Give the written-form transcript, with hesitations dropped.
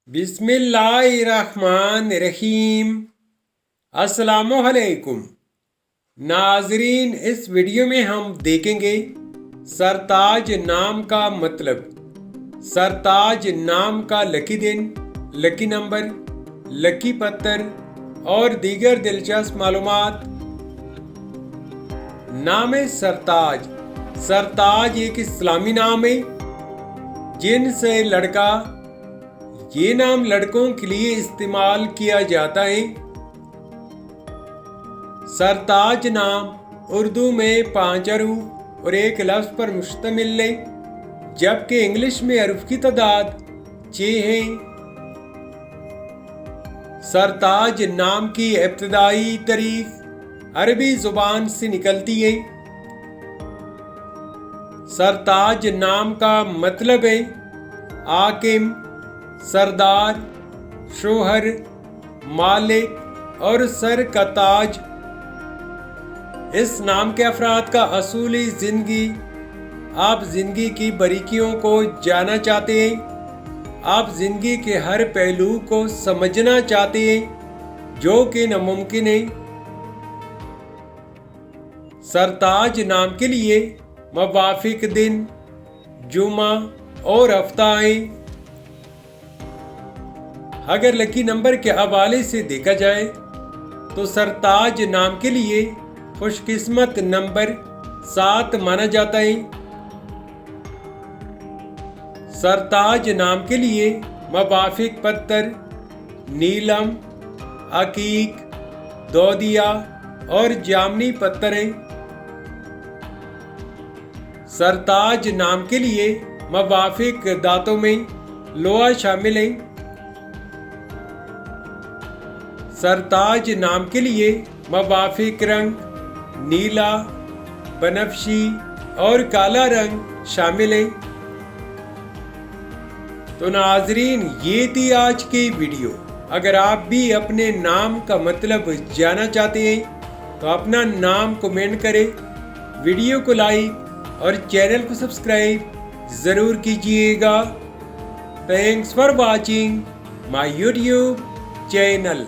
बिस्मिल्लाहिर्रहमानिर्रहीम। अस्सलामुअलैकुम नाजरीन, इस वीडियो में हम देखेंगे सरताज नाम का मतलब, सरताज नाम का लकी दिन, लकी नंबर, लकी पत्थर और दीगर दिलचस्प मालूमात। नाम सरताज। सरताज एक इस्लामी नाम है जिनसे लड़का, ये नाम लड़कों के लिए इस्तेमाल किया जाता है। सरताज नाम उर्दू में 5 हरूफ और एक लफ्ज़ पर मुश्तमिल है, जबकि इंग्लिश में हरूफ की तादाद 6 है। सरताज नाम की इब्तिदाई तारीख अरबी जुबान से निकलती है। सरताज नाम का मतलब है हाकिम, सरदार, शोहर, मालिक और सर का ताज। इस नाम के अफराद का असूली जिंदगी। आप जिंदगी की बारीकियों को जानना चाहते हैं, आप जिंदगी के हर पहलू को समझना चाहते हैं, जो कि नामुमकिन है। सरताज नाम के लिए मुवाफिक दिन जुमा और हफ्ता है। अगर लकी नंबर के हवाले से देखा जाए तो सरताज नाम के लिए खुशकिस्मत नंबर 7 माना जाता है। सरताज नाम के लिए मुवाफिक पत्थर नीलम, अकीक, दोदिया और जामनी पत्थर है। सरताज नाम के लिए मुवाफिक दांतों में लोहा शामिल है। सरताज नाम के लिए मुवाफिक रंग नीला, बनफशी और काला रंग शामिल है। तो नाजरीन, ये थी आज की वीडियो। अगर आप भी अपने नाम का मतलब जानना चाहते हैं तो अपना नाम कमेंट करें, वीडियो को लाइक और चैनल को सब्सक्राइब ज़रूर कीजिएगा। Thanks for watching my YouTube channel.